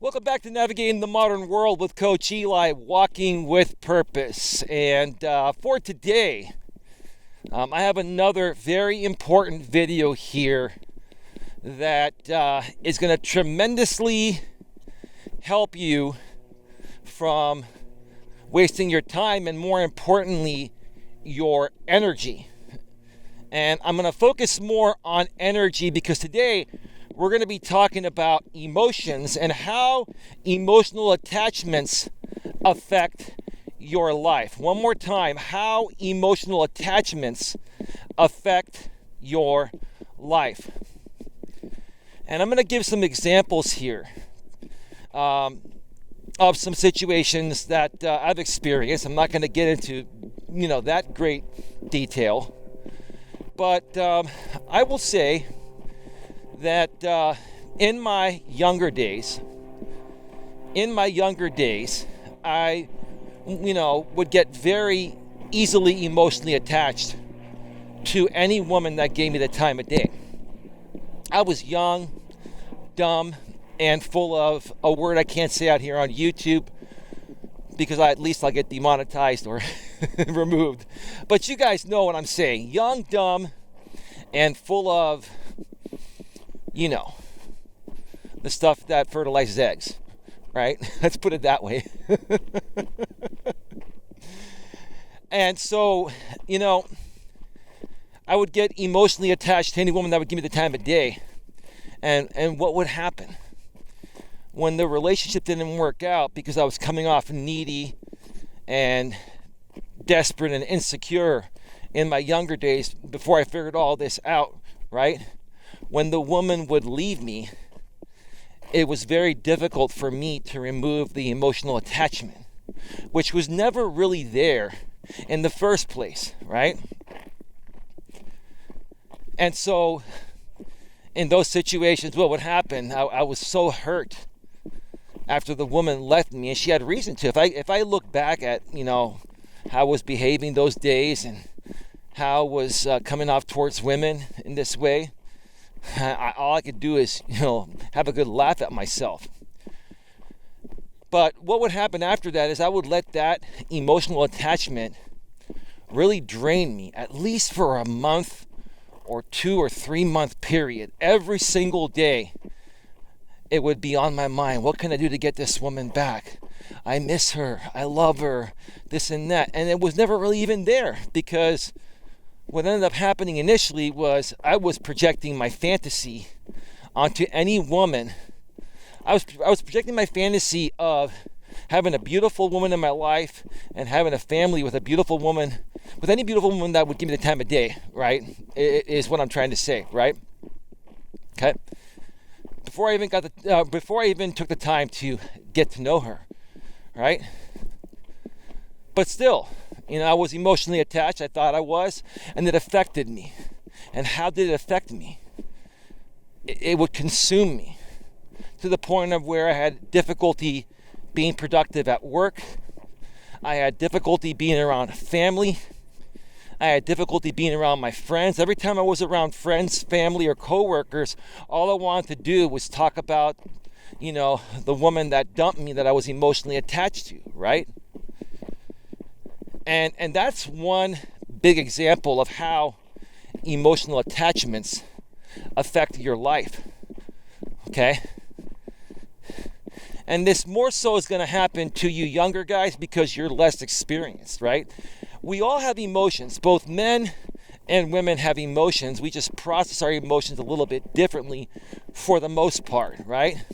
Welcome back to Navigating the Modern World with Coach Eli, Walking with Purpose. And for today, I have another very important video here that is going to tremendously help you from wasting your time and, more importantly, your energy. And I'm going to focus more on energy because today we're going to be talking about emotions and how emotional attachments affect your life. One more time, how emotional attachments affect your life. And I'm going to give some examples here of some situations that I've experienced. I'm not going to get into, that great detail. But I will say that in my younger days, I, would get very easily emotionally attached to any woman that gave me the time of day. I was young, dumb, and full of a word I can't say out here on YouTube because at least I'll get demonetized or removed. But you guys know what I'm saying. Young, dumb, and full of, the stuff that fertilizes eggs, right? Let's put it that way. And so, I would get emotionally attached to any woman that would give me the time of day. And what would happen? When the relationship didn't work out because I was coming off needy and desperate and insecure in my younger days before I figured all this out, right? When the woman would leave me, it was very difficult for me to remove the emotional attachment, which was never really there in the first place, right? And so in those situations, what would happen? I was so hurt after the woman left me, and she had reason to. If I look back at, how I was behaving those days and how I was coming off towards women in this way, all I could do is, have a good laugh at myself. But what would happen after that is I would let that emotional attachment really drain me, at least for a month or 2 or 3 month period. Every single day, it would be on my mind. What can I do to get this woman back? I miss her. I love her. This and that. And it was never really even there because what ended up happening initially was I was projecting my fantasy onto any woman. I was projecting my fantasy of having a beautiful woman in my life and having a family with a beautiful woman, with any beautiful woman that would give me the time of day, right? Is what I'm trying to say, right? Okay. Before I even took the time to get to know her, right? But still, I was emotionally attached. I thought I was, and it affected me. And how did it affect me? It would consume me to the point of where I had difficulty being productive at work. I had difficulty being around family. I had difficulty being around my friends. Every time I was around friends, family, or coworkers, all I wanted to do was talk about, the woman that dumped me that I was emotionally attached to, right? And that's one big example of how emotional attachments affect your life, okay? And this more so is going to happen to you younger guys because you're less experienced, right? We all have emotions. Both men and women have emotions. We just process our emotions a little bit differently for the most part, right?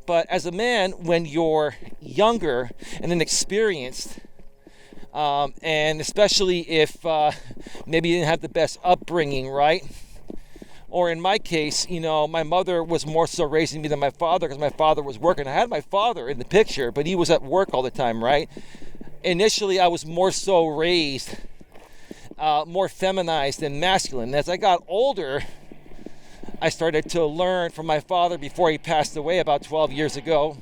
But as a man, when you're younger and inexperienced, and especially if maybe you didn't have the best upbringing, right? Or in my case, my mother was more so raising me than my father because my father was working. I had my father in the picture, but he was at work all the time, right? Initially, I was more so raised, more feminized and masculine. As I got older, I started to learn from my father before he passed away about 12 years ago,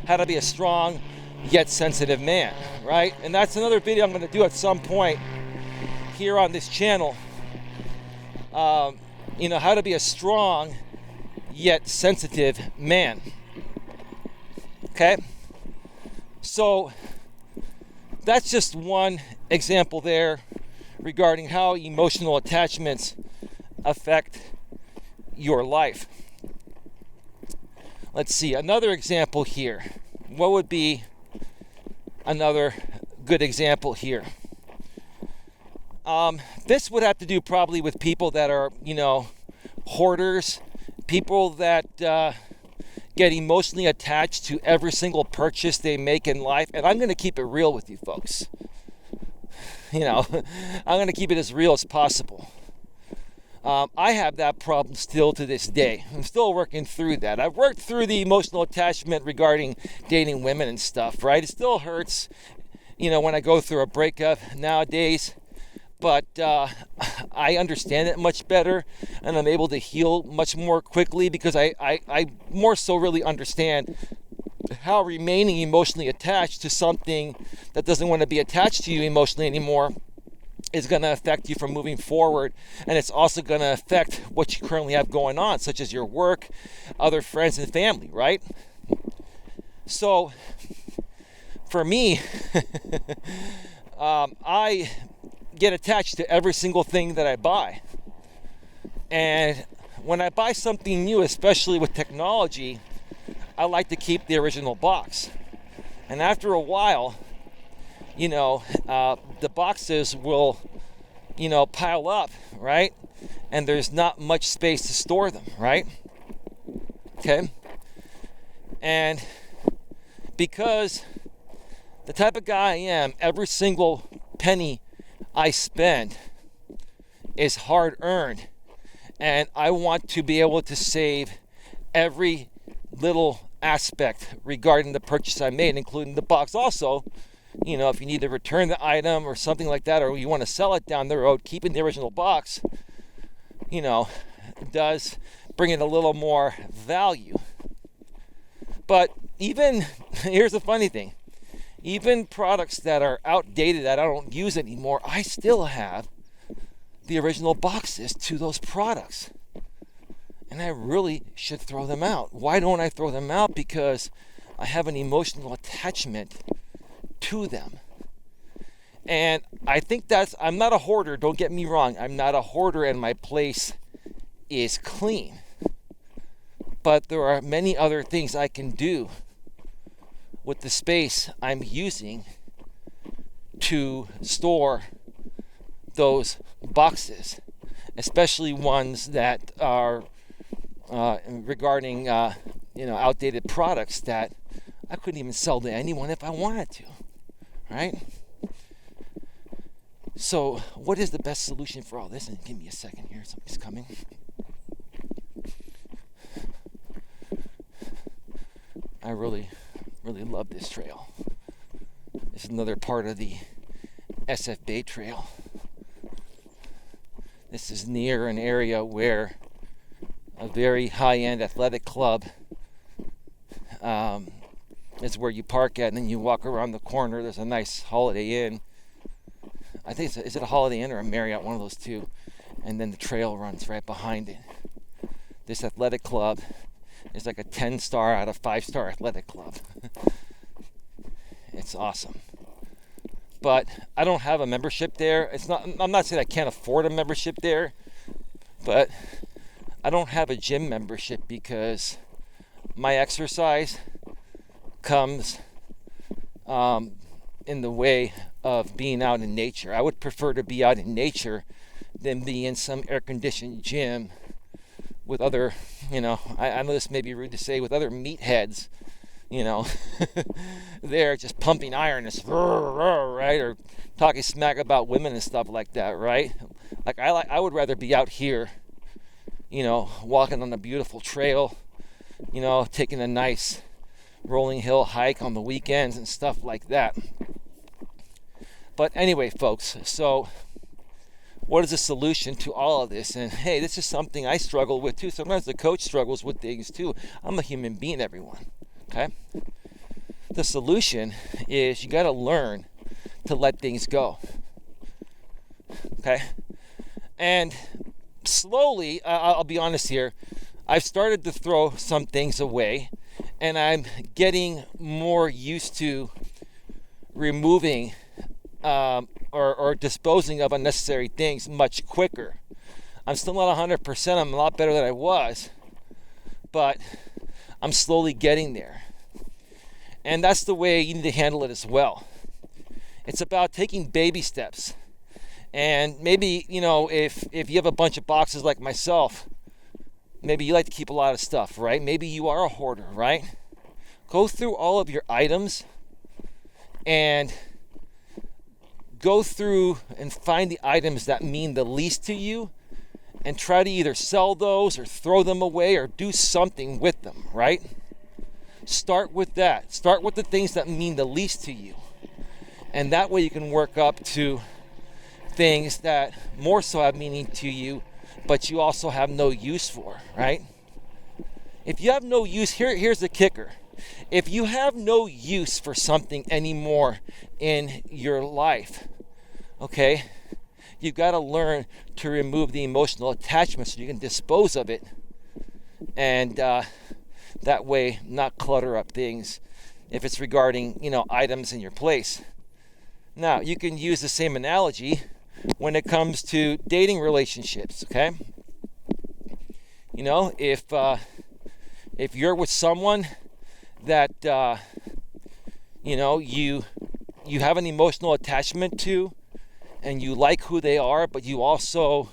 how to be a strong yet sensitive man, right? And that's another video I'm going to do at some point here on this channel. How to be a strong yet sensitive man. Okay? So that's just one example there regarding how emotional attachments affect your life. Let's see, another example here. What would be another good example here? This would have to do probably with people that are, hoarders, people that get emotionally attached to every single purchase they make in life. And I'm going to keep it real with you folks. I'm going to keep it as real as possible. I have that problem still to this day. I'm still working through that. I've worked through the emotional attachment regarding dating women and stuff, right? It still hurts, when I go through a breakup nowadays. But I understand it much better, and I'm able to heal much more quickly because I more so really understand how remaining emotionally attached to something that doesn't want to be attached to you emotionally anymore is going to affect you from moving forward. And it's also going to affect what you currently have going on, such as your work, other friends, and family, right? So for me, I get attached to every single thing that I buy. And when I buy something new, especially with technology, I like to keep the original box. And after a while, the boxes will, pile up, right? And there's not much space to store them, right? Okay? And because the type of guy I am, every single penny I spend is hard earned, and I want to be able to save every little aspect regarding the purchase I made, including the box. Also, if you need to return the item or something like that, or you want to sell it down the road, keeping the original box, does bring it a little more value. But here's the funny thing, even products that are outdated that I don't use anymore, I still have the original boxes to those products. And I really should throw them out. Why don't I throw them out? Because I have an emotional attachment to them. And I think I'm not a hoarder, don't get me wrong. I'm not a hoarder and my place is clean. But there are many other things I can do with the space I'm using to store those boxes, especially ones that are regarding outdated products that I couldn't even sell to anyone if I wanted to, right? So what is the best solution for all this? And give me a second here, somebody's coming. I really love this trail. This is another part of the SF Bay Trail. This is near an area where a very high-end athletic club is where you park at, and then you walk around the corner. There's a nice Holiday Inn. I think is it a Holiday Inn or a Marriott, one of those two. And then the trail runs right behind it. This athletic club is like a 10-star out of 5-star athletic club. It's awesome. But I don't have a membership there. I'm not saying I can't afford a membership there, but I don't have a gym membership because my exercise comes in the way of being out in nature. I would prefer to be out in nature than be in some air-conditioned gym with other, I know this may be rude to say, with other meatheads, they're just pumping iron, right, or talking smack about women and stuff like that, right? I would rather be out here, walking on a beautiful trail, taking a nice rolling hill hike on the weekends and stuff like that. But anyway, folks, so what is the solution to all of this? And hey, this is something I struggle with too. Sometimes the coach struggles with things too. I'm a human being, everyone. Okay? The solution is you got to learn to let things go. Okay? And slowly, I'll be honest here, I've started to throw some things away, and I'm getting more used to removing or disposing of unnecessary things much quicker. I'm still not 100%. I'm a lot better than I was, but I'm slowly getting there. And that's the way you need to handle it as well. It's about taking baby steps. And maybe, if you have a bunch of boxes like myself, maybe you like to keep a lot of stuff, right? Maybe you are a hoarder, right? Go through all of your items and go through and find the items that mean the least to you and try to either sell those or throw them away or do something with them, right? Start with that. Start with the things that mean the least to you. And that way you can work up to things that more so have meaning to you, but you also have no use for, right? If you have no use, here's the kicker. If you have no use for something anymore in your life, okay, you've got to learn to remove the emotional attachment so you can dispose of it, and that way not clutter up things if it's regarding, items in your place. Now, you can use the same analogy when it comes to dating relationships, okay? If you're with someone that you have an emotional attachment to, and you like who they are, but you also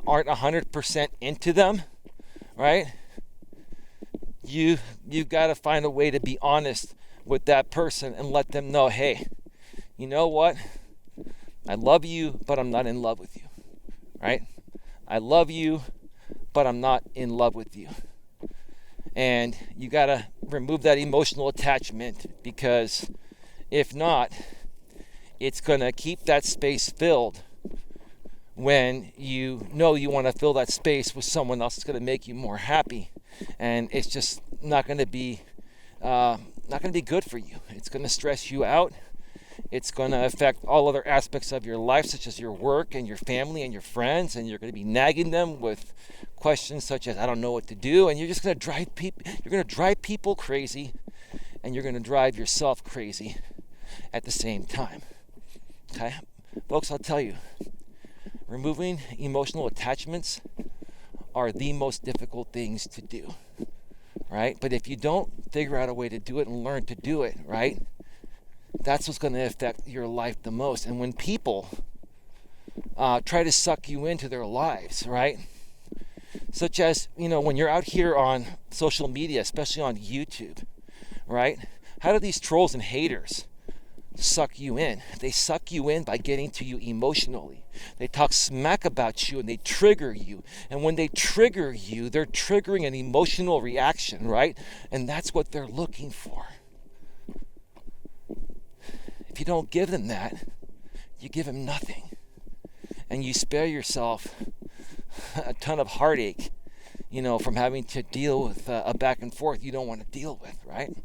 aren't 100% into them, right? You've got to find a way to be honest with that person and let them know, hey, you know what? I love you, but I'm not in love with you, right? I love you, but I'm not in love with you. And you got to remove that emotional attachment, because if not, it's going to keep that space filled when you know you want to fill that space with someone else that's going to make you more happy. And it's just not going to be good for you. It's going to stress you out. It's going to affect all other aspects of your life, such as your work and your family and your friends, and you're going to be nagging them with questions such as, I don't know what to do, and you're just going to drive people crazy, and you're going to drive yourself crazy at the same time. Okay? Folks, I'll tell you, removing emotional attachments are the most difficult things to do, right? But if you don't figure out a way to do it and learn to do it, right, that's what's going to affect your life the most. And when people try to suck you into their lives, right, such as, when you're out here on social media, especially on YouTube, right, how do these trolls and haters suck you in? They suck you in by getting to you emotionally. They talk smack about you and they trigger you. And when they trigger you, they're triggering an emotional reaction, right? And that's what they're looking for. If you don't give them that, you give them nothing. And you spare yourself a ton of heartache, from having to deal with a back and forth you don't want to deal with, right?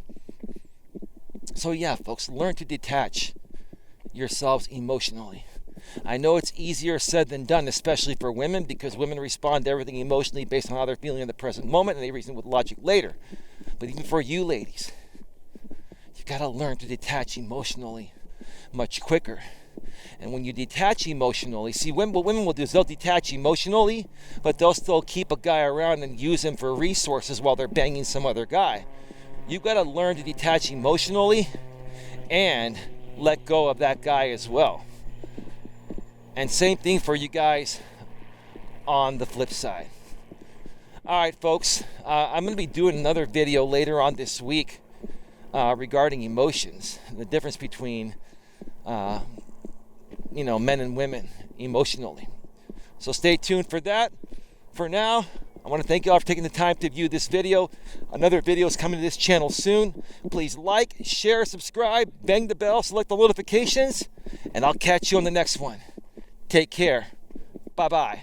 So yeah, folks, learn to detach yourselves emotionally. I know it's easier said than done, especially for women, because women respond to everything emotionally based on how they're feeling in the present moment, and they reason with logic later. But even for you ladies, you got to learn to detach emotionally much quicker. And when you detach emotionally, see, what women will do is they'll detach emotionally, but they'll still keep a guy around and use him for resources while they're banging some other guy. You've got to learn to detach emotionally and let go of that guy as well. And same thing for you guys on the flip side. All right, folks, I'm going to be doing another video later on this week regarding emotions, the difference between men and women emotionally. So stay tuned for that. For now, I want to thank you all for taking the time to view this video. Another video is coming to this channel soon. Please like, share, subscribe, bang the bell, select the notifications, and I'll catch you on the next one. Take care. Bye-bye.